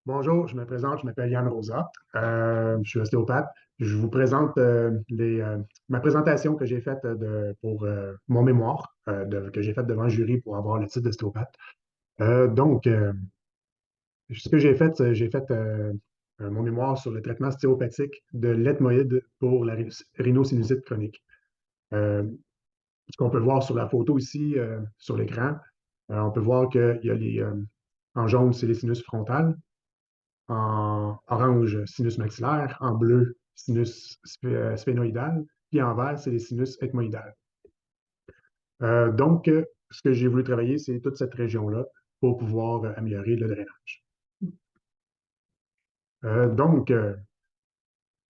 Bonjour, je me présente, je m'appelle Yann Rosa. Je suis ostéopathe. Je vous présente ma présentation que j'ai faite pour mon mémoire que j'ai faite devant le jury pour avoir le titre d'ostéopathe. Ce que j'ai fait, c'est j'ai fait mon mémoire sur le traitement stéopathique de l'ethmoïde pour la rhinosinusites chronique. Euh, Ce qu'on peut voir sur la photo ici, sur l'écran, on peut voir qu'il y a en jaune, c'est les sinus frontales. En orange, sinus maxillaire, en bleu, sinus sphénoïdal, puis en vert, c'est les sinus ethmoïdales. Ce que j'ai voulu travailler, c'est toute cette région-là pour pouvoir améliorer le drainage. Euh, donc, euh,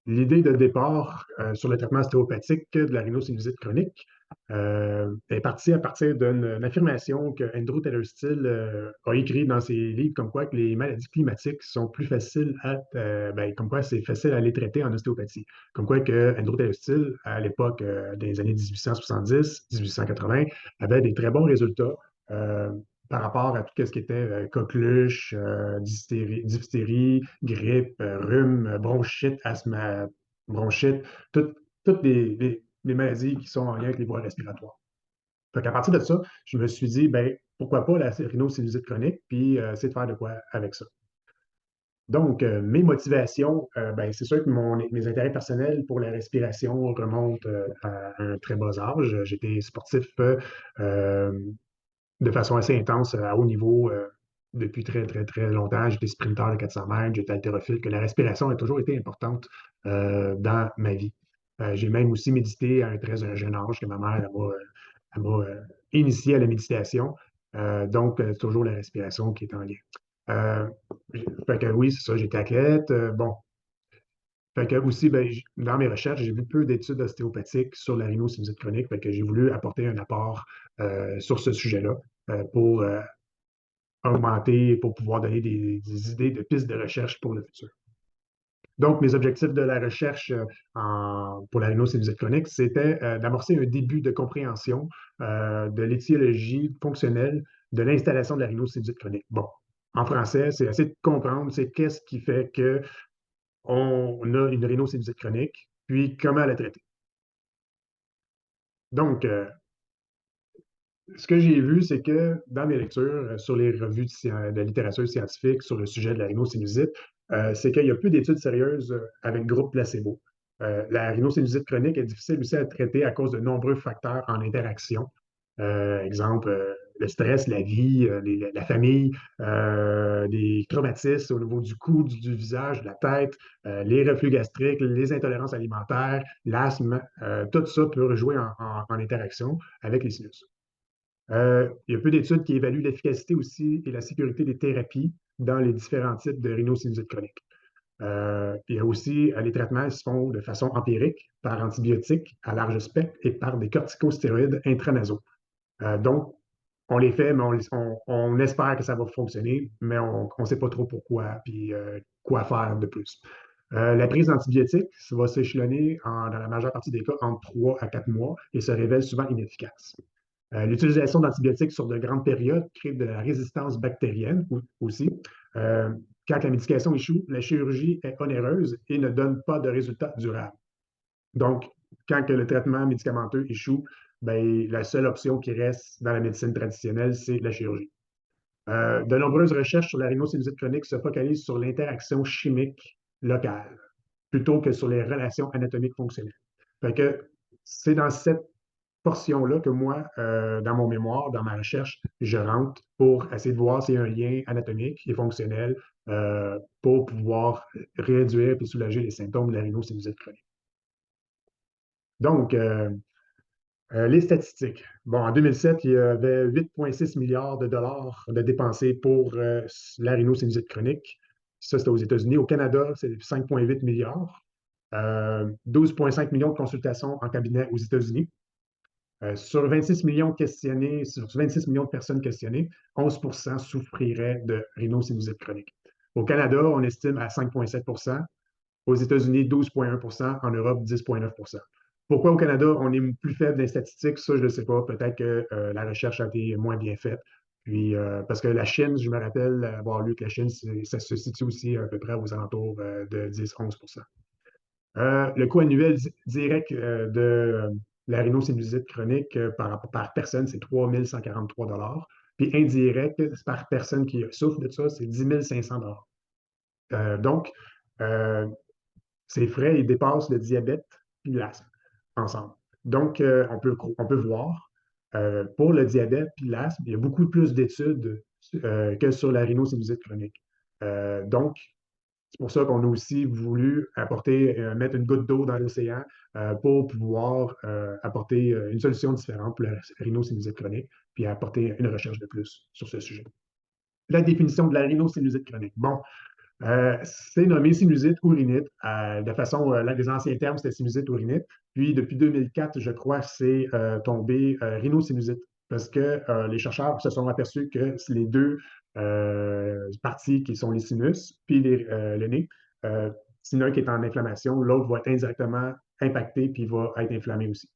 L'idée de départ sur le traitement ostéopathique de la rhinosinusiite chronique est partie à partir d'une affirmation que Andrew Taylor Still a écrit dans ses livres, comme quoi que les maladies climatiques sont plus faciles comme quoi c'est facile à les traiter en ostéopathie. Comme quoi que Andrew Taylor Still, à l'époque des années 1870-1880, avait des très bons résultats euh, par rapport à tout ce qui était coqueluche, diphtérie, grippe, rhume, bronchite, asthme, bronchite, tout- toutes les maladies qui sont en lien avec les voies respiratoires. Fait qu'à partir de ça, je me suis dit, ben, pourquoi pas la rhinosinusiite chronique, puis essayer de faire de quoi avec ça. Mes motivations, ben, c'est sûr que mes intérêts personnels pour la respiration remontent à un très bas âge. J'étais sportif euh, de façon assez intense à haut niveau depuis très, très, très longtemps. J'étais sprinteur de 400 mètres, j'étais haltérophile, que la respiration a toujours été importante dans ma vie. J'ai même aussi médité à un très jeune âge, que ma mère elle m'a, initié à la méditation. Toujours la respiration qui est en lien. Euh, Fait que oui, c'est ça, j'étais athlète. Bon, fait que aussi, ben, dans mes recherches, j'ai vu peu d'études ostéopathiques sur la rhinosinusiite chronique. Fait que j'ai voulu apporter un apport sur ce sujet-là pour augmenter, pour pouvoir donner des idées de pistes de recherche pour le futur. Donc, mes objectifs de la recherche pour la rhinosinusiite chronique, c'était d'amorcer un début de compréhension de l'étiologie fonctionnelle de l'installation de la rhinosinusiite chronique. Bon, en français, c'est essayer de comprendre, c'est qu'est-ce qui fait qu'on a une rhinosinusiite chronique, puis comment la traiter. Donc, ce que j'ai vu, c'est que dans mes lectures sur les revues de littérature scientifique sur le sujet de la rhinosinusiite, c'est qu'il y a peu d'études sérieuses avec groupe placebo. La rhinosinusiite chronique est difficile aussi à traiter à cause de nombreux facteurs en interaction. Exemple, le stress, la vie, la famille, les traumatismes au niveau du cou, du visage, de la tête, les reflux gastriques, les intolérances alimentaires, l'asthme, tout ça peut jouer en interaction avec les sinus. Il y a peu d'études qui évaluent l'efficacité aussi et la sécurité des thérapies dans les différents types de rhinosinusites chroniques. Il y a aussi les traitements qui se font de façon empirique par antibiotiques à large spectre et par des corticostéroïdes intranasaux. Donc, on les fait, mais on espère que ça va fonctionner, mais on ne sait pas trop pourquoi, puis quoi faire de plus. La prise d'antibiotiques va s'échelonner dans la majeure partie des cas entre 3 à 4 mois et se révèle souvent inefficace. L'utilisation d'antibiotiques sur de grandes périodes crée de la résistance bactérienne aussi. Euh, Quand la médication échoue, la chirurgie est onéreuse et ne donne pas de résultats durables. Donc, quand que le traitement médicamenteux échoue, ben, la seule option qui reste dans la médecine traditionnelle, c'est la chirurgie. De nombreuses recherches sur la rhinosinusiite chronique se focalisent sur l'interaction chimique locale plutôt que sur les relations anatomiques fonctionnelles. Fait que c'est dans cette portion-là que moi, dans mon mémoire, dans ma recherche, je rentre pour essayer de voir s'il y a un lien anatomique et fonctionnel pour pouvoir réduire et soulager les symptômes de la rhinosinusiite chronique. Donc, les statistiques. Bon, en 2007, il y avait 8,6 milliards de dollars de dépensés pour la rhinosinusiite chronique. Ça, c'était aux États-Unis. Au Canada, c'est 5,8 milliards. 12,5 millions de consultations en cabinet aux États-Unis. Sur 26 millions questionnés, sur 26 millions de personnes questionnées, 11 souffriraient de rhinosinusiite chronique. Au Canada, on estime à 5,7 aux États-Unis, 12,1 en Europe, 10,9 Pourquoi au Canada, on est plus faible des statistiques? Ça, je ne sais pas. Peut-être que la recherche a été moins bien faite. Puis, parce que la Chine, je me rappelle avoir lu que la Chine, ça se situe aussi à peu près aux alentours de 10-11%. Le coût annuel direct de la rhinocénusite chronique par personne, c'est 3 143 $. Puis indirect, par personne qui souffre de ça, c'est 10 500 $. Donc, euh, ces frais, ils dépassent le diabète et l'asthme ensemble. Donc, on peut voir, pour le diabète et l'asthme, il y a beaucoup plus d'études que sur la rhinocénusite chronique. Donc, c'est pour ça qu'on a aussi voulu mettre une goutte d'eau dans l'océan pour pouvoir apporter une solution différente pour la rhinocénusite chronique, puis apporter une recherche de plus sur ce sujet. La définition de la rhinocénusite chronique. Bon, c'est nommé sinusite ou rhinite. De façon, là, les anciens termes, c'était sinusite ou rhinite. Puis, depuis 2004, je crois, c'est tombé rhinosinusite parce que les chercheurs se sont aperçus que les deux parties qui sont les sinus puis le nez, si l'un qui est en inflammation, l'autre va être indirectement impacté puis va être inflammé aussi.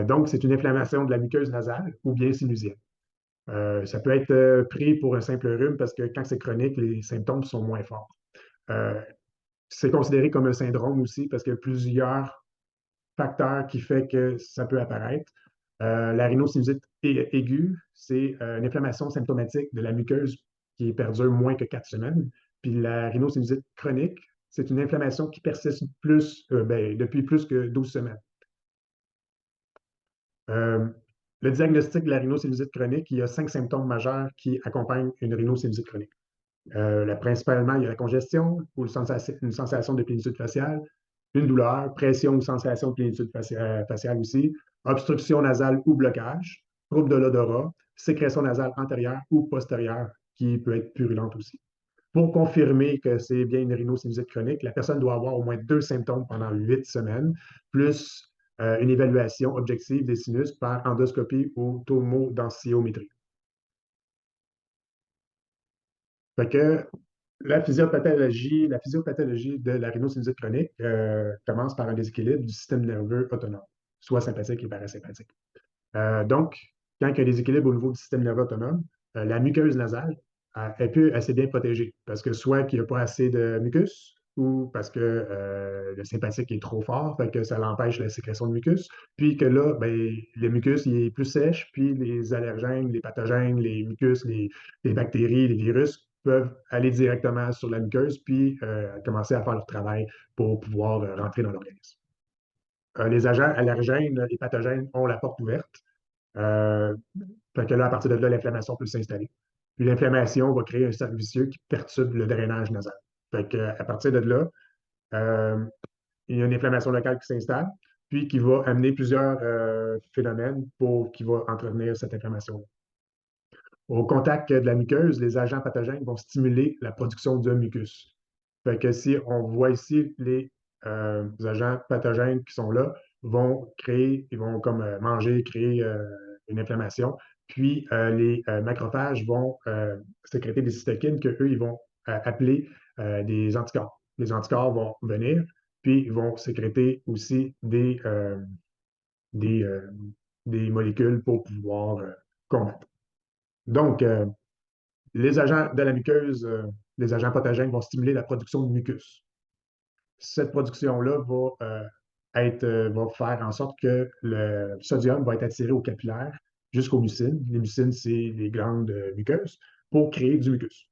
Donc, c'est une inflammation de la muqueuse nasale ou bien sinusienne. Ça peut être pris pour un simple rhume parce que quand c'est chronique, les symptômes sont moins forts. Euh, c'est considéré comme un syndrome aussi parce qu'il y a plusieurs facteurs qui font que ça peut apparaître. La rhinosinusite aiguë, c'est une inflammation symptomatique de la muqueuse qui perdure moins que 4 semaines. Puis la rhinosinusite chronique, c'est une inflammation qui persiste depuis plus que 12 semaines. Euh, le diagnostic de la rhinosinusite chronique, il y a 5 symptômes majeurs qui accompagnent une rhinosinusite chronique. Principalement, il y a la congestion ou une sensation de plénitude faciale, une douleur, pression ou sensation de plénitude faciale aussi, obstruction nasale ou blocage, trouble de l'odorat, sécrétion nasale antérieure ou postérieure qui peut être purulente aussi. Pour confirmer que c'est bien une rhinosinusite chronique, la personne doit avoir au moins 2 symptômes pendant 8 semaines, plus une évaluation objective des sinus par endoscopie ou tomodensitométrie. Fait que la physiopathologie de la rhinosinusite chronique commence par un déséquilibre du système nerveux autonome, soit sympathique et parasympathique. Donc, quand il y a un déséquilibre au niveau du système nerveux autonome, la muqueuse nasale est plus assez bien protégée parce que soit qu'il n'y a pas assez de mucus ou parce que le sympathique est trop fort, fait que ça l'empêche la sécrétion de mucus, puis que là, ben, le mucus il est plus sèche, puis les allergènes, les pathogènes, les mucus, les bactéries, les virus peuvent aller directement sur la muqueuse, puis commencer à faire leur travail pour pouvoir rentrer dans l'organisme. Les agents allergènes et pathogènes ont la porte ouverte. Euh, Fait que là, à partir de là, l'inflammation peut s'installer. Puis l'inflammation va créer un cercle vicieux qui perturbe le drainage nasal. Fait que, à partir de là, euh, il y a une inflammation locale qui s'installe, puis qui va amener plusieurs phénomènes qui vont entretenir cette inflammation. Au contact de la muqueuse, les agents pathogènes vont stimuler la production de mucus. Fait que si on voit ici les agents pathogènes qui sont là, ils vont comme manger, créer une inflammation. Puis les macrophages vont sécréter des cytokines que eux, ils vont appeler des anticorps. Les anticorps vont venir, puis ils vont sécréter aussi des, euh, des molécules pour pouvoir combattre. Donc, les agents de la muqueuse, les agents pathogènes vont stimuler la production de mucus. Cette production-là va faire en sorte que le sodium va être attiré aux capillaires jusqu'aux mucines. Les mucines, c'est les glandes muqueuses pour créer du mucus.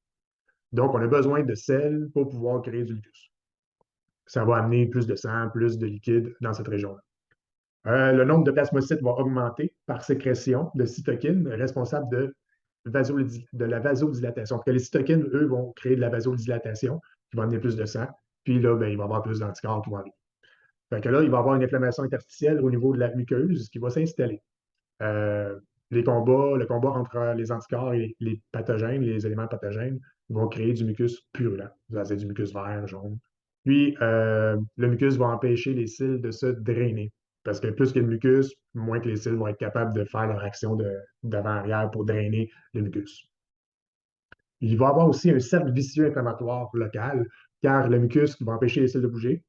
Donc, on a besoin de sel pour pouvoir créer du mucus. Ça va amener plus de sang, plus de liquide dans cette région-là. Le nombre de plasmocytes va augmenter par sécrétion de cytokines responsables de la vasodilatation. Parce que les cytokines, eux, vont créer de la vasodilatation, qui va amener plus de sang. Puis là, ben, il va y avoir plus d'anticorps qui vont arriver. Fait que là, il va y avoir une inflammation interstitielle au niveau de la muqueuse qui va s'installer. Euh, le combat entre les anticorps et les pathogènes, les éléments pathogènes, vont créer du mucus purulent. C'est du mucus vert, jaune. Puis, le mucus va empêcher les cils de se drainer. Parce que plus qu'il y a de mucus, moins que les cils vont être capables de faire leur action d'avant-arrière pour drainer le mucus. Il va y avoir aussi un cercle vicieux inflammatoire local, car le mucus va empêcher les cils de bouger.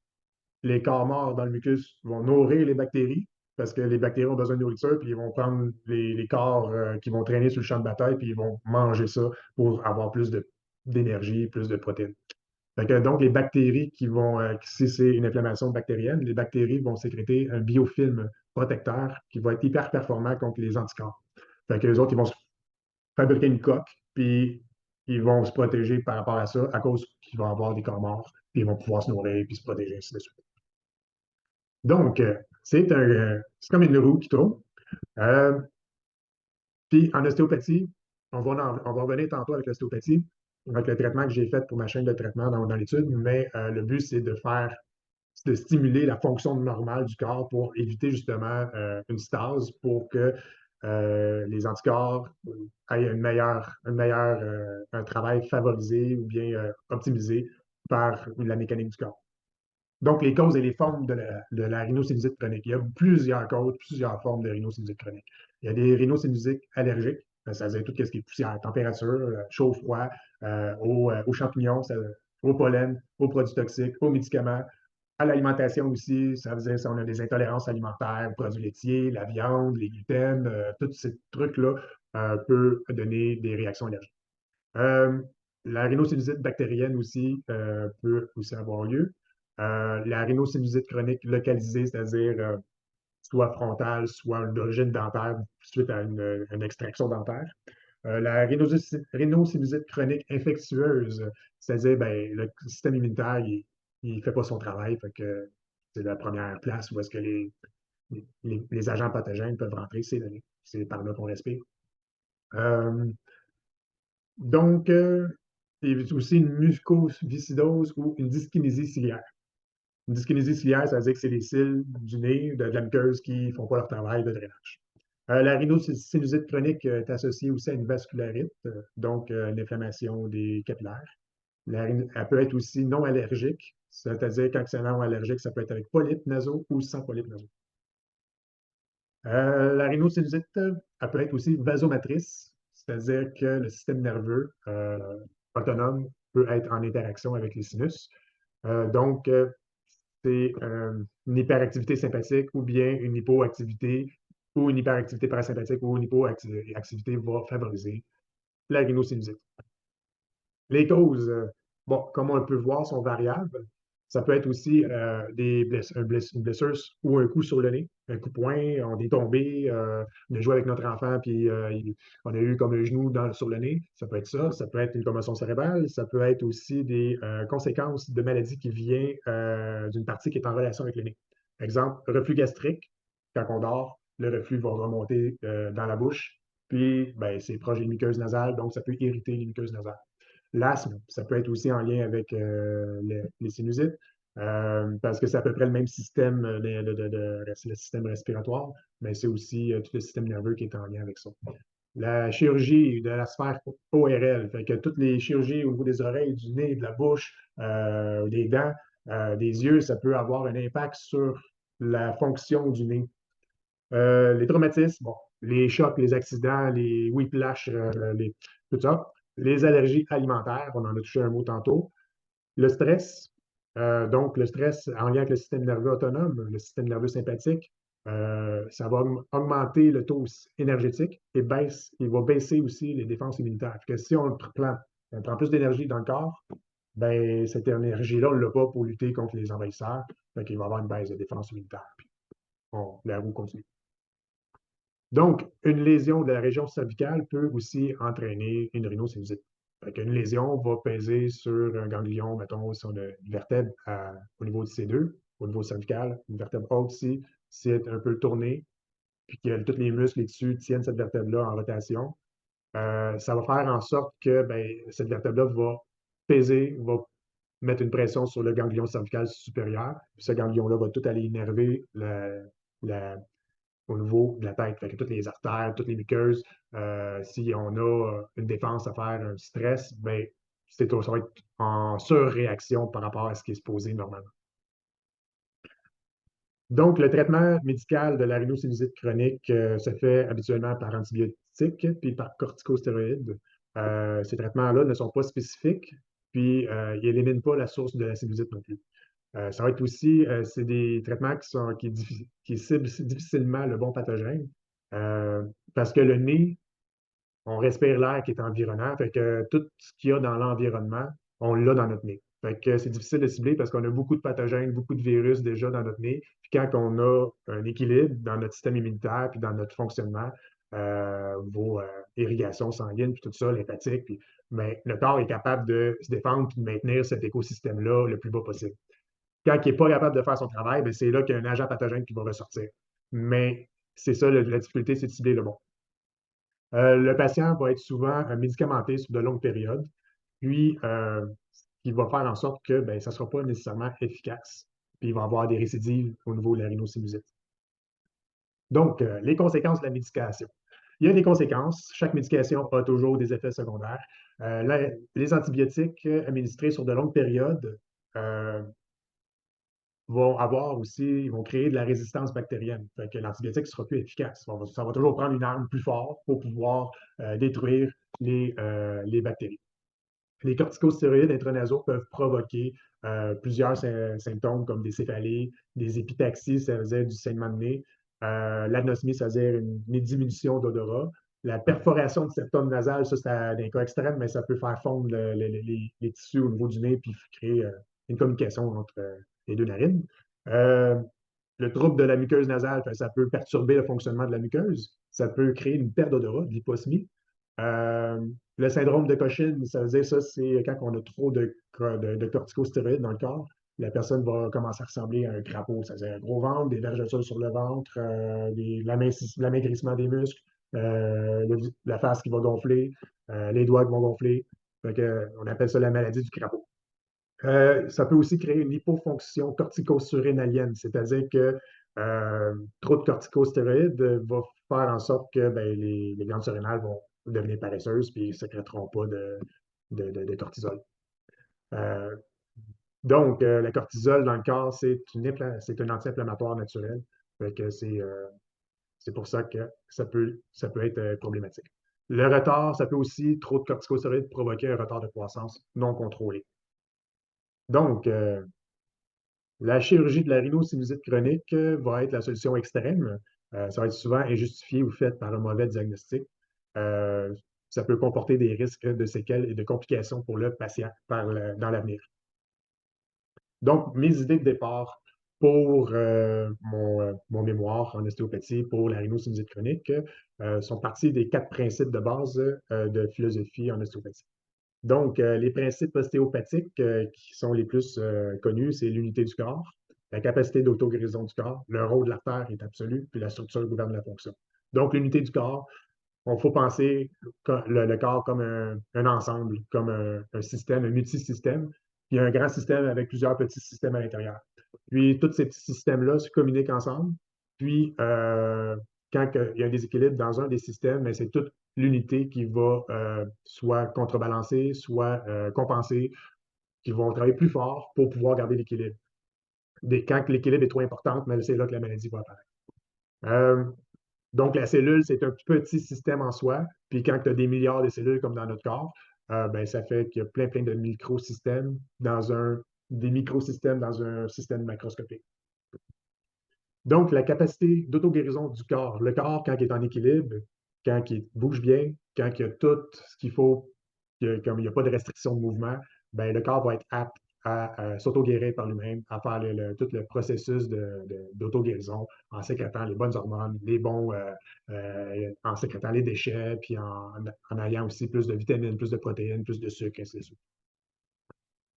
Les corps morts dans le mucus vont nourrir les bactéries, parce que les bactéries ont besoin de nourriture, puis ils vont prendre les corps qui vont traîner sur le champ de bataille, puis ils vont manger ça pour avoir plus d'énergie, plus de protéines. Fait que, donc, les bactéries si c'est une inflammation bactérienne, les bactéries vont sécréter un biofilm protecteur qui va être hyper performant contre les anticorps. Fait que les autres, ils vont se fabriquer une coque, puis ils vont se protéger par rapport à ça, à cause qu'ils vont avoir des corps morts, puis ils vont pouvoir se nourrir, puis se protéger, ainsi de suite. Donc, c'est comme une roue qui tourne. Euh, Puis en ostéopathie, on va revenir tantôt avec l'ostéopathie, avec le traitement que j'ai fait pour ma chaîne de traitement dans l'étude, mais le but, c'est de stimuler la fonction normale du corps pour éviter justement une stase pour que les anticorps aient un travail favorisé ou bien optimisé par la mécanique du corps. Donc, les causes et les formes de la rhinocénusite chronique. Il y a plusieurs causes, plusieurs formes de rhinocénusite chronique. Il y a des rhinocénusites allergiques, ça veut dire tout ce qui est poussière, température, chaud, froid, aux champignons, au pollen, aux produits toxiques, aux médicaments, à l'alimentation aussi. Ça veut dire si on a des intolérances alimentaires, aux produits laitiers, la viande, les gluten, tous ces trucs-là peuvent donner des réactions allergiques. Euh, la rhinocénusite bactérienne aussi peut aussi avoir lieu. La rhinocénusite chronique localisée, c'est-à-dire soit frontale, soit d'origine dentaire suite à une extraction dentaire. La rhinocénusite chronique infectieuse, c'est-à-dire ben, le système immunitaire, il ne fait pas son travail, fait que c'est la première place où est-ce que les agents pathogènes peuvent rentrer, c'est par là qu'on respire. Euh, Donc, il y a aussi une mucoviscidose ou une dyskinésie ciliaire. Une dyskinésie ciliaire, ça veut dire que c'est les cils du nez, de la muqueuse qui ne font pas leur travail de drainage. La rhinocénusite chronique est associée aussi à une vascularite, donc une inflammation des capillaires. Elle peut être aussi non allergique, c'est-à-dire quand c'est non allergique, ça peut être avec polypes nasaux ou sans polypes nasaux. La rhinocénusite, elle peut être aussi vasomatrice, c'est-à-dire que le système nerveux autonome peut être en interaction avec les sinus. Donc, c'est une hyperactivité sympathique ou bien une hypoactivité ou une hyperactivité parasympathique ou une hypoactivité va favoriser la rhinocénusite. Les causes, bon, comme on peut voir, sont variables. Ça peut être aussi une blessure ou un coup sur le nez, un coup de poing, on est tombé, on a joué avec notre enfant, puis on a eu comme un genou sur le nez. Ça peut être ça. Ça peut être une commotion cérébrale. Ça peut être aussi des conséquences de maladies qui viennent d'une partie qui est en relation avec le nez. Exemple, reflux gastrique. Quand on dort, le reflux va remonter dans la bouche, puis ben, c'est proche des muqueuses nasales, donc ça peut irriter les muqueuses nasales. L'asthme, ça peut être aussi en lien avec les sinusites, parce que c'est à peu près le même système, le système respiratoire, mais c'est aussi tout le système nerveux qui est en lien avec ça. La chirurgie de la sphère ORL, fait que toutes les chirurgies au niveau des oreilles, du nez, de la bouche, des dents, des yeux, ça peut avoir un impact sur la fonction du nez. Les traumatismes, bon, les chocs, les accidents, les whiplash, tout ça. Les allergies alimentaires, on en a touché un mot tantôt. Le stress, donc le stress en lien avec le système nerveux autonome, le système nerveux sympathique, ça va augmenter le taux énergétique et il va baisser aussi les défenses immunitaires. Parce que si on prend plus d'énergie dans le corps, ben, cette énergie-là, on ne l'a pas pour lutter contre les envahisseurs. Donc, il va y avoir une baisse de défense immunitaire. Puis la roue continue. Donc, une lésion de la région cervicale peut aussi entraîner une rhinocénusite. Une lésion va peser sur un ganglion, mettons, si on a une vertèbre au niveau de C2, au niveau cervical, une vertèbre haute ici, si elle est un peu tournée, puis que tous les muscles et tissus tiennent cette vertèbre-là en rotation, ça va faire en sorte que ben, cette vertèbre-là va peser, va mettre une pression sur le ganglion cervical supérieur, puis ce ganglion-là va tout aller innerver la, au niveau de la tête. Fait que toutes les artères, toutes les muqueuses, si on a une défense à faire, un stress, ben, ça va être en surréaction par rapport à ce qui est supposé normalement. Donc, le traitement médical de la rhinocénusite chronique se fait habituellement par antibiotiques puis par corticostéroïdes. Ces traitements-là ne sont pas spécifiques, puis ils n'éliminent pas la source de la sinusite non plus. Ça va être aussi, c'est des traitements qui ciblent difficilement le bon pathogène, euh, parce que le nez, on respire l'air qui est environnant, fait que tout ce qu'il y a dans l'environnement, on l'a dans notre nez. Fait que c'est difficile de cibler parce qu'on a beaucoup de pathogènes, beaucoup de virus déjà dans notre nez. Puis quand on a un équilibre dans notre système immunitaire puis dans notre fonctionnement, vos irrigations sanguines, puis tout ça, lymphatique, puis mais le corps est capable de se défendre puis de maintenir cet écosystème-là le plus bas possible. Quand il n'est pas capable de faire son travail, ben, c'est là qu'il y a un agent pathogène qui va ressortir. Mais c'est ça, la difficulté, c'est de cibler le bon. Le patient va être souvent médicamenté sur de longues périodes, puis ce qui va faire en sorte que ben, ça ne sera pas nécessairement efficace, puis il va avoir des récidives au niveau de la rhinosinusites. Donc, les conséquences de la médication. Il y a des conséquences. Chaque médication a toujours des effets secondaires. Les antibiotiques administrés sur de longues périodes euh, vont avoir aussi, ils vont créer de la résistance bactérienne. Fait que l'antibiotique ne sera plus efficace. Ça va toujours prendre une arme plus forte pour pouvoir détruire les bactéries. Les corticostéroïdes intranasaux peuvent provoquer plusieurs symptômes comme des céphalées, des épitaxies, ça veut dire du saignement de nez, l'anosmie, ça veut dire une diminution d'odorat. La perforation du septum nasal, ça, c'est un cas extrême, mais ça peut faire fondre les tissus au niveau du nez puis créer une communication entre les deux narines. Euh, le trouble de la muqueuse nasale, ça peut perturber le fonctionnement de la muqueuse. Ça peut créer une perte d'odorat, de l'hyposmie. Euh, le syndrome de Cochin, ça veut dire ça, c'est quand on a trop de corticostéroïdes dans le corps, la personne va commencer à ressembler à un crapaud. Ça veut dire un gros ventre, des vergetures sur le ventre, l'amaigrissement des muscles, la face qui va gonfler, les doigts qui vont gonfler. On appelle ça la maladie du crapaud. Ça peut aussi créer une hypofonction cortico-surrénalienne, c'est-à-dire que trop de corticostéroïdes va faire en sorte que ben, les glandes surrénales vont devenir paresseuses et ne sécréteront pas de cortisol. Euh, donc, la cortisol dans le corps, c'est un anti-inflammatoire naturel. C'est pour ça que ça peut être problématique. Le retard, ça peut aussi, trop de corticostéroïdes, provoquer un retard de croissance non contrôlé. Donc, la chirurgie de la rhinosinusite chronique va être la solution extrême. Ça va être souvent injustifié ou fait par un mauvais diagnostic. Euh, Ça peut comporter des risques de séquelles et de complications pour le patient dans l'avenir. Donc, mes idées de départ pour mon mémoire en ostéopathie pour la rhinosinusite chronique sont parties des 4 principes de base de philosophie en ostéopathie. Donc, les principes ostéopathiques qui sont les plus connus, c'est l'unité du corps, la capacité d'auto-guérison du corps, le rôle de l'artère est absolu, puis la structure gouverne la fonction. Donc, l'unité du corps, il faut penser le corps comme un ensemble, comme un système, un multisystème, puis un grand système avec plusieurs petits systèmes à l'intérieur. Puis, tous ces petits systèmes-là se communiquent ensemble. Puis, quand il y a un déséquilibre dans un des systèmes, mais c'est toute l'unité qui va soit contrebalancer, soit compenser, qui vont travailler plus fort pour pouvoir garder l'équilibre. Quand l'équilibre est trop important, c'est là que la maladie va apparaître. Euh, donc, la cellule, c'est un petit système en soi. Puis quand tu as des milliards de cellules comme dans notre corps, ben, ça fait qu'il y a plein de microsystèmes des microsystèmes dans un système macroscopique. Donc, la capacité d'auto-guérison du corps. Le corps, quand il est en équilibre, quand il bouge bien, quand il y a tout ce qu'il faut, comme il n'y a pas de restriction de mouvement, ben, le corps va être apte à s'auto-guérir par lui-même, à faire tout le processus d'auto-guérison en sécrétant les bonnes hormones, en sécrétant les déchets, puis en ayant aussi plus de vitamines, plus de protéines, plus de sucre, ainsi de suite.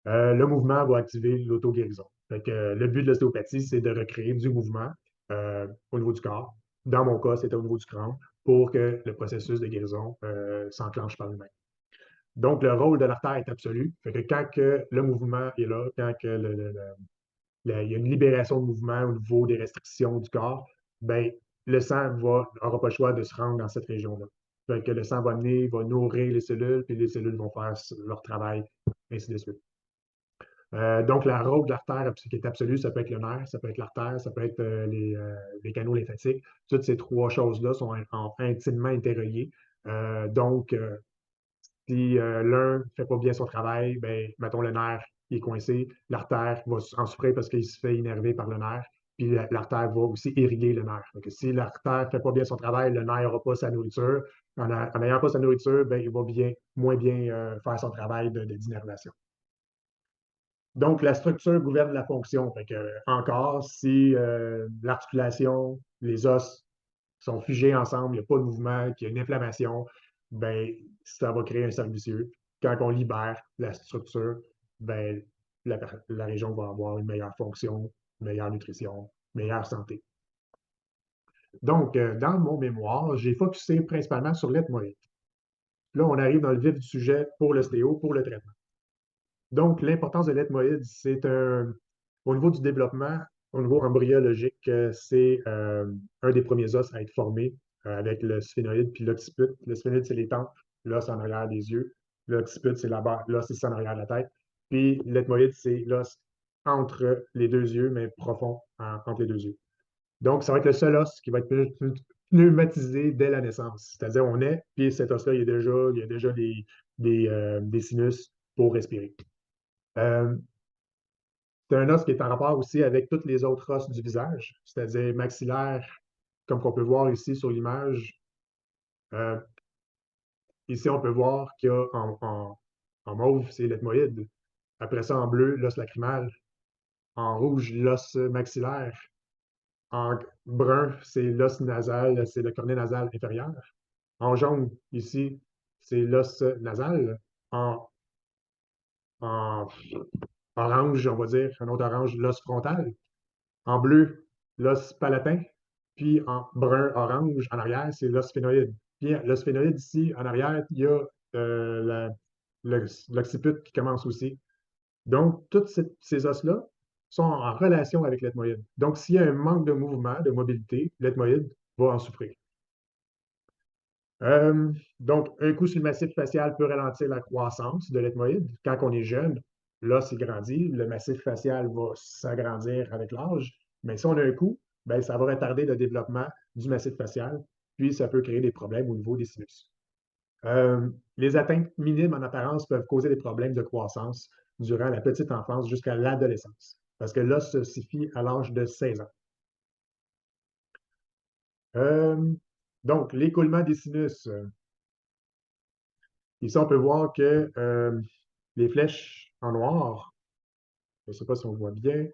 Le mouvement va activer l'auto-guérison. Le but de l'ostéopathie, c'est de recréer du mouvement au niveau du corps. Dans mon cas, c'était au niveau du crâne pour que le processus de guérison s'enclenche par lui-même. Donc, le rôle de l'artère est absolu. Quand que le mouvement est là, quand que il y a une libération de mouvement au niveau des restrictions du corps, ben, le sang n'aura pas le choix de se rendre dans cette région-là. Le sang va nourrir les cellules, puis les cellules vont faire leur travail, ainsi de suite. Donc, la rôle de l'artère qui est absolue, ça peut être le nerf, ça peut être l'artère, ça peut être les canaux lymphatiques. Toutes ces trois choses-là sont intimement interreliées. Donc, Si l'un ne fait pas bien son travail, ben, mettons le nerf il est coincé, l'artère va en souffrir parce qu'il se fait énerver par le nerf, puis l'artère va aussi irriguer le nerf. Donc, si l'artère ne fait pas bien son travail, le nerf n'aura pas sa nourriture. En n'ayant pas sa nourriture, ben, il va moins bien faire son travail d'innervation. Donc, la structure gouverne la fonction. Fait que, encore, si l'articulation, les os sont figés ensemble, il n'y a pas de mouvement, qu'il y a une inflammation, ben, ça va créer un cercle vicieux. Quand on libère la structure, ben, la région va avoir une meilleure fonction, une meilleure nutrition, une meilleure santé. Donc, dans mon mémoire, j'ai focusé principalement sur l'ethmoïde. Là, on arrive dans le vif du sujet pour l'ostéo, pour le traitement. Donc, l'importance de l'ethmoïde, au niveau du développement, au niveau embryologique, c'est un des premiers os à être formé avec le sphénoïde puis l'occiput. Le sphénoïde, c'est les tempes, l'os en arrière des yeux. L'occiput, c'est l'os ici en arrière de la tête. Puis l'ethmoïde, c'est l'os entre les deux yeux, mais profond entre les deux yeux. Donc, ça va être le seul os qui va être pneumatisé dès la naissance. C'est-à-dire, on est, puis cet os-là, il y a déjà des sinus pour respirer. Euh, c'est un os qui est en rapport aussi avec tous les autres os du visage, c'est-à-dire maxillaire, comme qu'on peut voir ici sur l'image. Euh, Ici, on peut voir qu'il y a en mauve, c'est l'ethmoïde. Après ça, en bleu, l'os lacrymal. En rouge, l'os maxillaire. En brun, c'est l'os nasal, c'est le cornet nasal inférieur. En jaune, ici, c'est l'os nasal. En, en orange, on va dire, un autre orange, l'os frontal. En bleu, l'os palatin. Puis en brun-orange, en arrière, c'est l'os sphénoïde. Puis l'os sphénoïde, ici, en arrière, il y a l'occiput qui commence aussi. Donc, tous ces os-là sont en relation avec l'ethmoïde. Donc, s'il y a un manque de mouvement, de mobilité, l'ethmoïde va en souffrir. Euh, donc, un coup sur le massif facial peut ralentir la croissance de l'ethmoïde. Quand on est jeune, l'os il grandit, le massif facial va s'agrandir avec l'âge. Mais si on a un coup, ben, ça va retarder le développement du massif facial, puis ça peut créer des problèmes au niveau des sinus. Les atteintes minimes en apparence peuvent causer des problèmes de croissance durant la petite enfance jusqu'à l'adolescence, parce que l'os se suffit à l'âge de 16 ans. Euh, donc, l'écoulement des sinus. Ici, on peut voir que les flèches en noir, je ne sais pas si on voit bien,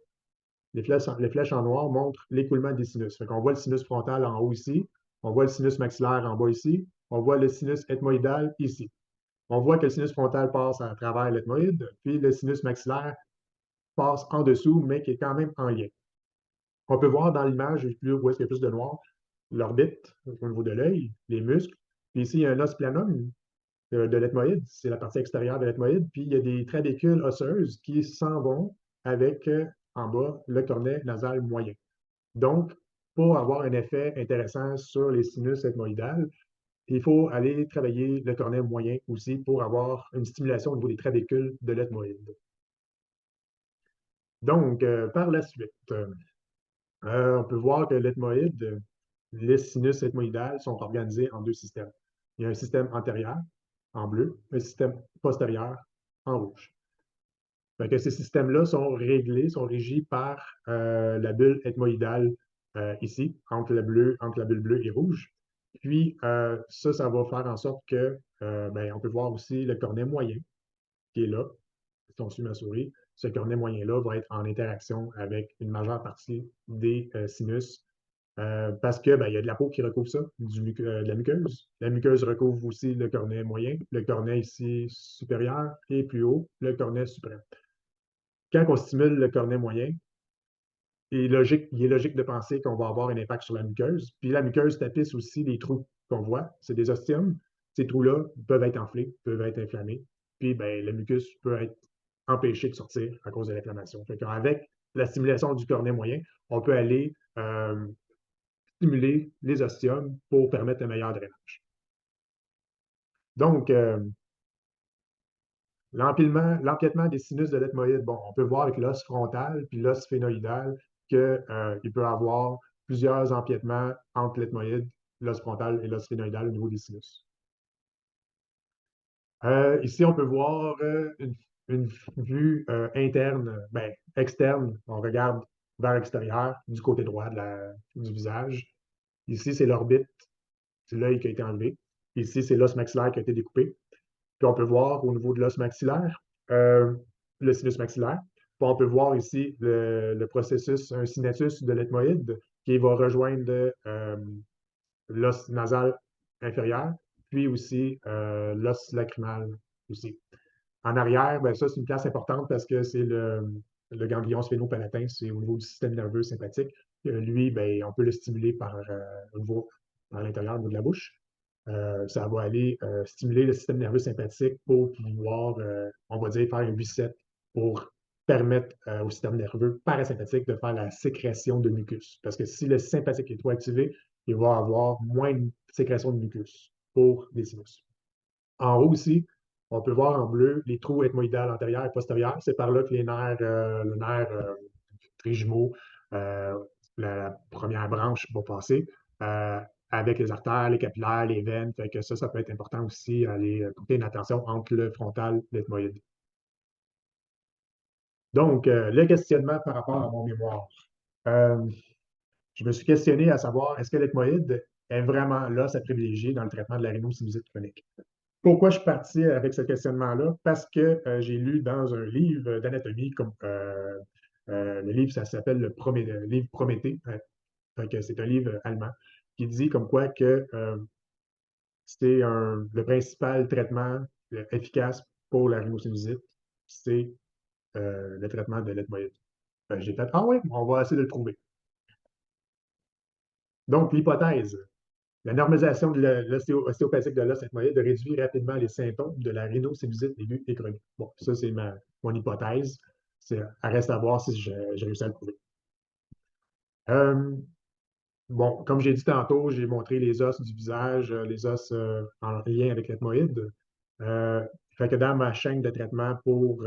les flèches en noir montrent l'écoulement des sinus. Fait qu'on voit le sinus frontal en haut ici, on voit le sinus maxillaire en bas ici, on voit le sinus ethmoïdal ici. On voit que le sinus frontal passe à travers l'ethmoïde, puis le sinus maxillaire passe en dessous, mais qui est quand même en lien. On peut voir dans l'image, où est-ce qu'il y a plus de noir, l'orbite au niveau de l'œil, les muscles. Puis ici, il y a un os planum de l'ethmoïde, c'est la partie extérieure de l'ethmoïde, puis il y a des trabécules osseuses qui s'en vont avec en bas le cornet nasal moyen. Donc, pour avoir un effet intéressant sur les sinus ethmoïdales, il faut aller travailler le cornet moyen aussi pour avoir une stimulation au niveau des trabécules de l'ethmoïde. Donc, par la suite, on peut voir que l'ethmoïde, les sinus ethmoïdales sont organisés en deux systèmes. Il y a un système antérieur en bleu, un système postérieur en rouge. Donc, ces systèmes-là sont réglés, sont régis par la bulle ethmoïdale ici, entre la bulle bleue et rouge. Puis, ça va faire en sorte que, ben, on peut voir aussi le cornet moyen qui est là, si on suit ma souris. Ce cornet moyen-là va être en interaction avec une majeure partie des sinus parce que ben, il y a de la peau qui recouvre ça, de la muqueuse. La muqueuse recouvre aussi le cornet moyen, le cornet ici supérieur et plus haut, le cornet suprême. Quand on stimule le cornet moyen, il est logique de penser qu'on va avoir un impact sur la muqueuse. Puis la muqueuse tapisse aussi les trous qu'on voit. C'est des ostiums. Ces trous-là peuvent être enflés, peuvent être inflammés. Puis ben, le mucus peut être empêché de sortir à cause de l'inflammation. Avec la stimulation du cornet moyen, on peut aller stimuler les ostiums pour permettre un meilleur drainage. Donc, l'empiètement des sinus de l'ethmoïde, bon, on peut voir avec l'os frontal puis l'os sphénoïdal qu'il peut y avoir plusieurs empiètements entre l'ethmoïde, l'os frontal et l'os sphénoïdal au niveau des sinus. Ici, on peut voir une vue interne, externe. On regarde vers l'extérieur, du côté droit du visage. Ici, c'est l'orbite, c'est l'œil qui a été enlevé. Ici, c'est l'os maxillaire qui a été découpé. Puis on peut voir au niveau de l'os maxillaire, euh, le sinus maxillaire. Puis on peut voir ici le processus, un sinus de l'ethmoïde qui va rejoindre l'os nasal inférieur, puis aussi l'os lacrymal aussi. En arrière, ben ça, c'est une place importante parce que c'est le ganglion sphénopalatin, c'est au niveau du système nerveux sympathique. Lui, ben, on peut le stimuler par l'intérieur, au niveau de la bouche. Ça va aller stimuler le système nerveux sympathique pour pouvoir, on va dire, faire un reset pour permettre au système nerveux parasympathique de faire la sécrétion de mucus. Parce que si le sympathique est trop activé, il va avoir moins de sécrétion de mucus pour les sinus. En haut aussi, on peut voir en bleu les trous ethmoïdales antérieurs et postérieurs. C'est par là que le nerf trijumeau, euh, la première branche va passer euh, avec les artères, les capillaires, les veines. Fait que ça peut être important aussi à aller porter une attention entre le frontal et l'ethmoïde. Donc, le questionnement par rapport à mon mémoire. Euh, je me suis questionné à savoir est-ce que l'ethmoïde est vraiment là, à privilégier dans le traitement de la rhinosinusitis chronique. Pourquoi je suis parti avec ce questionnement-là? Parce que j'ai lu dans un livre d'anatomie, comme le livre, ça s'appelle le livre Prométhée. C'est un livre allemand qui dit comme quoi que c'est le principal traitement efficace pour la rhinosinusitis, c'est le traitement de l'ethmoïde. J'ai fait, ah oui, on va essayer de le trouver. Donc, l'hypothèse, la normalisation de l'ostéopathique de l'os ethmoïde réduit rapidement les symptômes de la rhinosinusitis aiguë et chronique. Bon, ça, c'est mon hypothèse. Elle reste à voir si j'ai réussi à le prouver. Euh, bon, comme j'ai dit tantôt, j'ai montré les os du visage, les os en lien avec l'ethmoïde. Euh, Fait que dans ma chaîne de traitement pour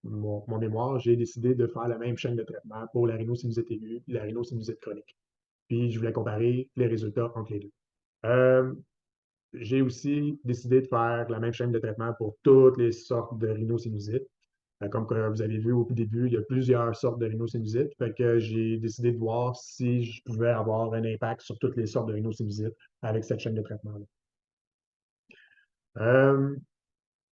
mon mémoire, j'ai décidé de faire la même chaîne de traitement pour la rhinosinusitis aiguë et la rhinosinusitis chronique. Puis, je voulais comparer les résultats entre les deux. Euh, J'ai aussi décidé de faire la même chaîne de traitement pour toutes les sortes de rhinosinusites. Comme que vous avez vu au début, il y a plusieurs sortes de rhinosinusites. Fait que j'ai décidé de voir si je pouvais avoir un impact sur toutes les sortes de rhinosinusites avec cette chaîne de traitement-là. Euh,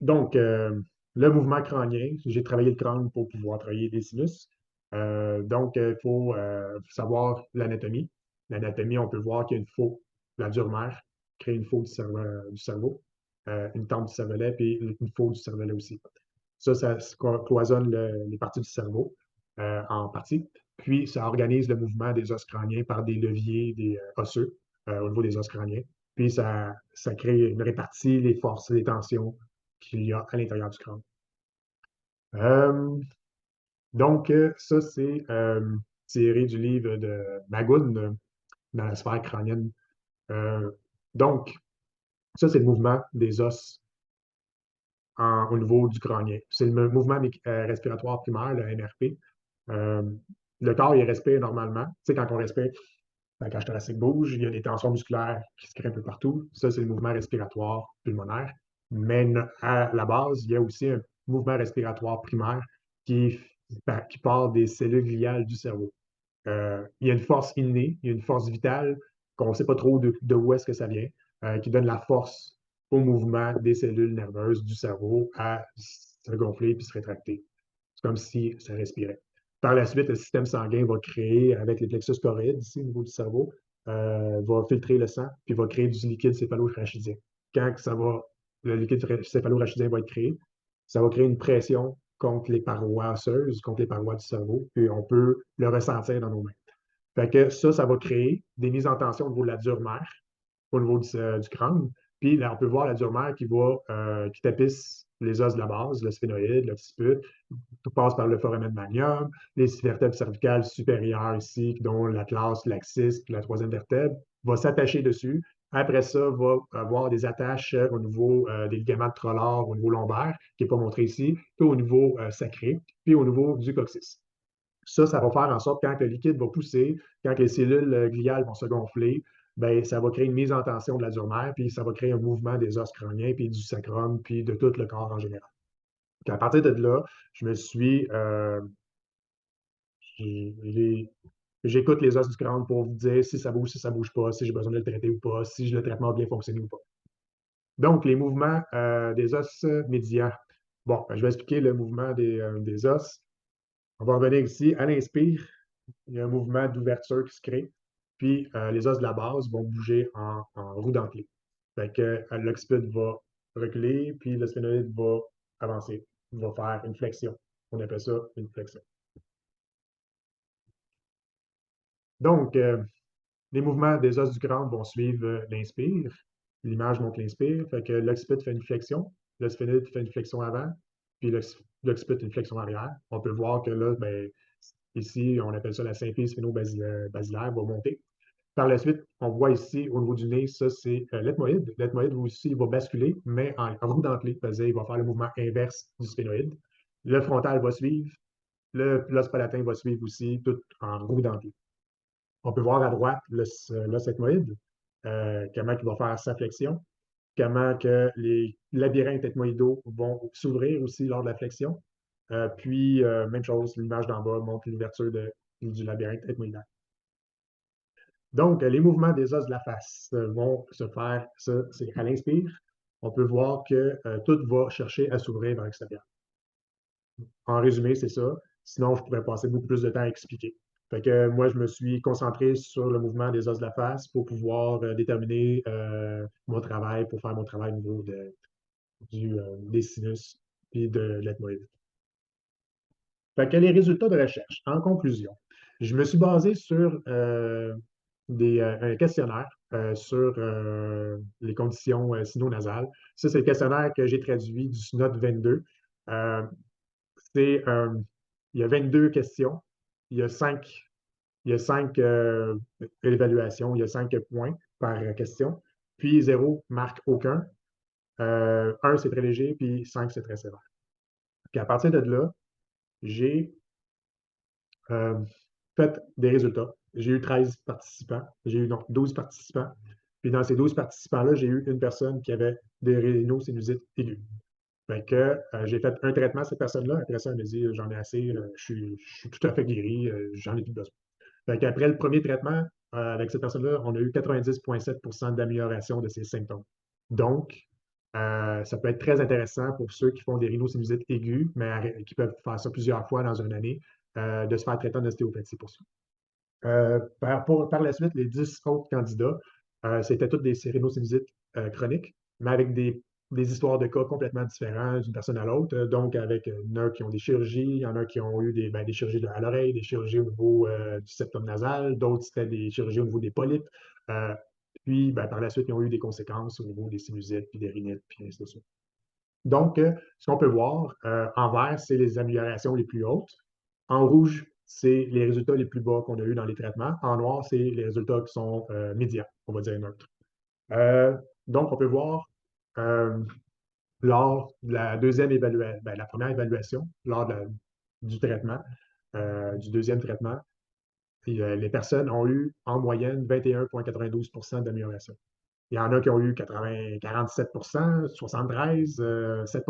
donc, le mouvement crânien, j'ai travaillé le crâne pour pouvoir travailler les sinus. Donc, il faut savoir l'anatomie. L'anatomie, on peut voir qu'il y a une faux, la dure mère crée une faux du cerveau, une tente du cervelet, puis une faux du cervelet aussi. Ça cloisonne les parties du cerveau en partie. Puis, ça organise le mouvement des os crâniens par des leviers osseux au niveau des os crâniens. Puis, ça crée une répartie, les forces, les tensions qu'il y a à l'intérieur du crâne. Euh, donc, ça, c'est tiré du livre de Magoun dans la sphère crânienne. Euh, donc, ça, c'est le mouvement des os au niveau du crânien. C'est le mouvement respiratoire primaire, le MRP. Euh, le corps, il respire normalement. Tu sais, quand on respire, la cage thoracique bouge, il y a des tensions musculaires qui se créent un peu partout. Ça, c'est le mouvement respiratoire pulmonaire. Mais à la base, il y a aussi un mouvement respiratoire primaire qui, qui part des cellules gliales du cerveau. Il y a une force innée, il y a une force vitale qu'on ne sait pas trop de où est-ce que ça vient, qui donne la force au mouvement des cellules nerveuses du cerveau à se gonfler puis se rétracter. C'est comme si ça respirait. Par la suite, le système sanguin va créer, avec les plexus choroïdes ici au niveau du cerveau, va filtrer le sang, puis va créer du liquide céphalorachidien. Quand le liquide céphalorachidien va être créé, ça va créer une pression contre les parois osseuses, contre les parois du cerveau, puis on peut le ressentir dans nos mains. Fait que ça va créer des mises en tension au niveau de la dure mère, au niveau du crâne. Puis là, on peut voir la dure mère qui tapisse les os de la base, le sphénoïde, l'occiput, tout passe par le foramen magnum, les vertèbres cervicales supérieures ici, dont l'atlas, l'axis, puis la troisième vertèbre, va s'attacher dessus. Après ça, va avoir des attaches au niveau des ligaments de Trollard, au niveau lombaire, qui n'est pas montré ici, puis au niveau sacré, puis au niveau du coccyx. Ça va faire en sorte que quand le liquide va pousser, quand les cellules gliales vont se gonfler, ben, ça va créer une mise en tension de la dure mère, puis ça va créer un mouvement des os crâniens, puis du sacrum, puis de tout le corps en général. Puis à partir de là, je me suis, j'écoute les os du crâne pour vous dire si ça bouge pas, si j'ai besoin de le traiter ou pas, si le traitement a bien fonctionné ou pas. Donc, les mouvements des os médians. Bon, ben, je vais expliquer le mouvement des os. On va revenir ici. À l'inspire, il y a un mouvement d'ouverture qui se crée. Puis, les os de la base vont bouger en roue dentelée. Fait que l'occiput va reculer, puis le sphénoïde va avancer. Il va faire une flexion. On appelle ça une flexion. Donc, les mouvements des os du crâne vont suivre l'inspire. L'image montre l'inspire. Fait que l'occiput fait une flexion, le sphénoïde fait une flexion avant, puis l'occiput une flexion arrière. On peut voir que là, ben, ici, on appelle ça la symphyse sphéno-basilaire, va monter. Par la suite, on voit ici, au niveau du nez, ça, c'est l'ethmoïde. L'ethmoïde aussi, il va basculer, mais en roue dentelée, c'est-à-dire il va faire le mouvement inverse du sphénoïde. Le frontal va suivre, l'os palatin va suivre aussi, tout en roue dentelée. On peut voir à droite l'os ethmoïde, comment il va faire sa flexion, comment que les labyrinthes ethmoïdaux vont s'ouvrir aussi lors de la flexion. Puis, même chose, l'image d'en bas montre l'ouverture du labyrinthe ethmoïdal. Donc, les mouvements des os de la face vont se faire, ça, c'est à l'inspire. On peut voir que tout va chercher à s'ouvrir vers l'extérieur. En résumé, c'est ça. Sinon, je pourrais passer beaucoup plus de temps à expliquer. Fait que moi, je me suis concentré sur le mouvement des os de la face pour pouvoir déterminer mon travail, pour faire mon travail au niveau des sinus et de l'ethmoïde. Fait que les résultats de recherche, en conclusion, je me suis basé sur un questionnaire sur les conditions sino-nasales. Ça, c'est le questionnaire que j'ai traduit du SNOT 22. Euh, c'est, il y a 22 questions. Il y a 5, il y a 5 évaluations. Il y a 5 points par question. Puis 0 marque aucun. 1, c'est très léger. Puis 5, c'est très sévère. Puis à partir de là, j'ai euh, fait des résultats. J'ai eu 13 participants. J'ai eu donc 12 participants. Puis dans ces 12 participants-là, j'ai eu une personne qui avait des rhinosinusites aiguës. Fait que j'ai fait un traitement à cette personne-là. Après ça, elle m'a dit j'en ai assez, je suis tout à fait guéri, j'en ai plus besoin. Fait qu'après le premier traitement, avec cette personne-là, on a eu 90,7 d'amélioration de ses symptômes. Donc, ça peut être très intéressant pour ceux qui font des rhinosinusites aiguës, mais qui peuvent faire ça plusieurs fois dans une année, de se faire traiter en ostéopathie pour ça. Par la suite, les 10 autres candidats, c'était toutes des rhinosinusites chroniques, mais avec des histoires de cas complètement différents d'une personne à l'autre. Donc, avec il y en a qui ont des chirurgies, il y en a qui ont eu des chirurgies à l'oreille, des chirurgies au niveau du septum nasal, d'autres, c'était des chirurgies au niveau des polypes. Puis, par la suite, ils ont eu des conséquences au niveau des sinusites, puis des rhinites, puis ainsi de suite. Donc, ce qu'on peut voir, en vert, c'est les améliorations les plus hautes. En rouge, c'est les résultats les plus bas qu'on a eu dans les traitements. En noir, c'est les résultats qui sont médians, on va dire neutres. Donc, on peut voir lors de la deuxième évaluation, la première évaluation, du traitement, du deuxième traitement, les personnes ont eu en moyenne 21,92 d'amélioration. Il y en a qui ont eu 47 73, 7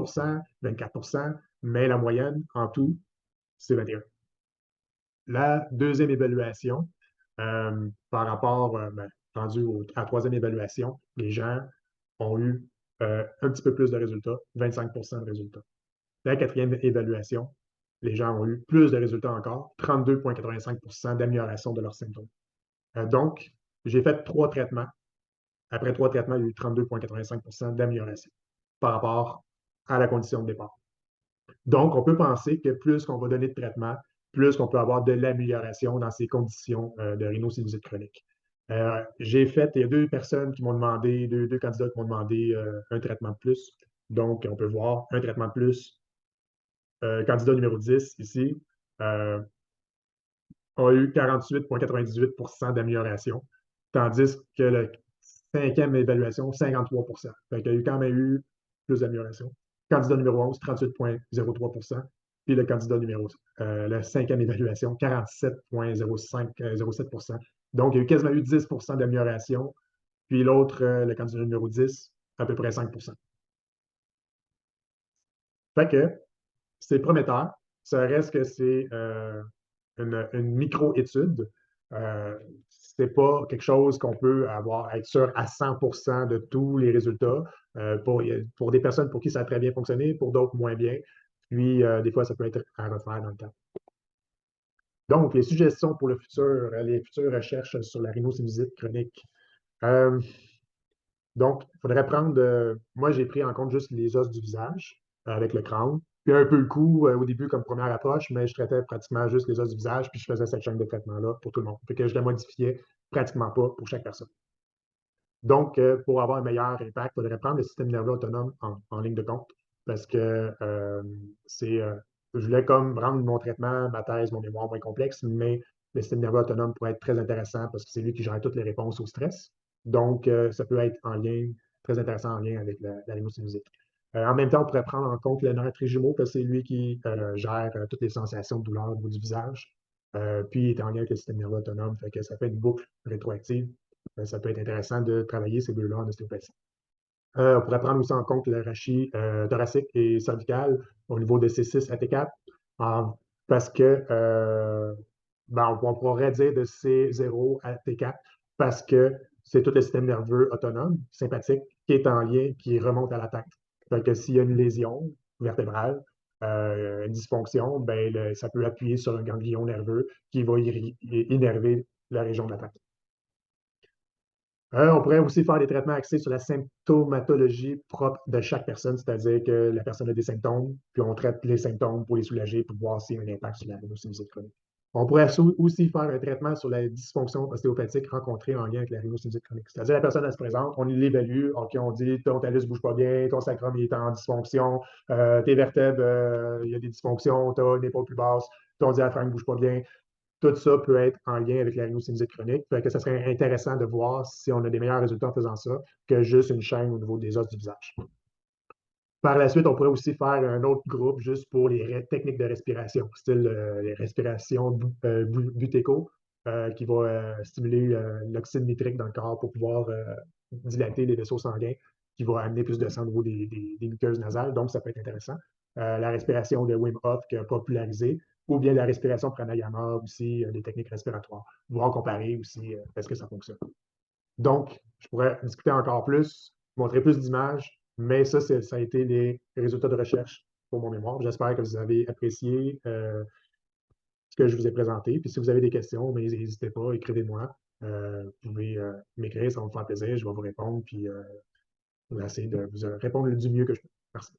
24 mais la moyenne en tout, c'est 21. La deuxième évaluation, par rapport, rendu à la troisième évaluation, les gens ont eu un petit peu plus de résultats, 25 de résultats. La quatrième évaluation, les gens ont eu plus de résultats encore, 32,85 d'amélioration de leurs symptômes. Donc, j'ai fait 3 traitements. Après 3 traitements, il y a eu 32,85 d'amélioration par rapport à la condition de départ. Donc, on peut penser que plus qu'on va donner de traitement, plus qu'on peut avoir de l'amélioration dans ces conditions de rhinosinusites chronique. Il y a 2 personnes qui m'ont demandé, deux candidats qui m'ont demandé un traitement de plus. Donc, on peut voir un traitement de plus. Candidat numéro 10 ici a eu 48,98 d'amélioration, tandis que la cinquième évaluation, 53 Fait qu'il y a eu quand même eu plus d'amélioration. Candidat numéro 11, 38,03 puis le candidat numéro, la cinquième évaluation, 47,07 Donc, il y a eu quasiment eu 10 d'amélioration puis l'autre, le candidat numéro 10, à peu près 5. Fait que c'est prometteur. Ça reste que c'est une micro-étude. C'est pas quelque chose qu'on peut être sûr à 100% de tous les résultats. Pour des personnes pour qui ça a très bien fonctionné, pour d'autres moins bien. Puis, des fois, ça peut être à refaire dans le temps. Donc, les suggestions pour le futur, les futures recherches sur la rhinosinusites chronique. Euh, donc, il faudrait prendre, moi j'ai pris en compte juste les os du visage avec le crâne, puis un peu le cou au début comme première approche, mais je traitais pratiquement juste les os du visage, puis je faisais cette chaîne de traitement-là pour tout le monde. Fait que je la modifiais pratiquement pas pour chaque personne. Donc, pour avoir un meilleur impact, il faudrait prendre le système nerveux autonome en ligne de compte, parce que je voulais comme rendre mon traitement, ma thèse, mon mémoire moins complexe, mais le système nerveux autonome pourrait être très intéressant parce que c'est lui qui gère toutes les réponses au stress. Donc, ça peut être en lien, très intéressant en lien avec la rhinosinusique. En même temps, on pourrait prendre en compte le nerf trijumeau parce que c'est lui qui gère toutes les sensations de douleur au niveau du visage. Puis, il est en lien avec le système nerveux autonome, fait que ça fait une boucle rétroactive. Ça peut être intéressant de travailler ces deux-là en ostéopathie. On pourrait prendre aussi en compte le rachis thoracique et cervical au niveau de C6 à T4, parce que on pourrait dire de C0 à T4 parce que c'est tout le système nerveux autonome, sympathique, qui est en lien, qui remonte à la tête. Donc, s'il y a une lésion vertébrale, une dysfonction, ça peut appuyer sur un ganglion nerveux qui va innerver la région de la tête. On pourrait aussi faire des traitements axés sur la symptomatologie propre de chaque personne, c'est-à-dire que la personne a des symptômes, puis on traite les symptômes pour les soulager, pour voir s'il y a un impact sur la rhinosinusiite chronique. On pourrait aussi faire un traitement sur la dysfonction ostéopathique rencontrée en lien avec la rhinosinusiite chronique. C'est-à-dire la personne, elle se présente, on l'évalue, OK, on dit ton talus ne bouge pas bien, ton sacrum il est en dysfonction, tes vertèbres, il y a des dysfonctions, tu as une épaule plus basse, ton diaphragme ne bouge pas bien. Tout ça peut être en lien avec la rhinosinusiite chronique. Fait que ça serait intéressant de voir si on a des meilleurs résultats en faisant ça que juste une chaîne au niveau des os du visage. Par la suite, on pourrait aussi faire un autre groupe juste pour les techniques de respiration, style les respirations butéco, qui va stimuler l'oxyde nitrique dans le corps pour pouvoir dilater les vaisseaux sanguins, qui va amener plus de sang au niveau des muqueuses nasales. Donc, ça peut être intéressant. La respiration de Wim Hof qui a popularisé, ou bien la respiration pranayama aussi, des techniques respiratoires. Voir comparer aussi est-ce que ça fonctionne. Donc, je pourrais discuter encore plus, montrer plus d'images, mais ça a été les résultats de recherche pour mon mémoire. J'espère que vous avez apprécié ce que je vous ai présenté. Puis si vous avez des questions, n'hésitez pas, écrivez-moi. Vous pouvez m'écrire, ça va me faire plaisir, je vais vous répondre, puis essayer de vous répondre du mieux que je peux. Merci.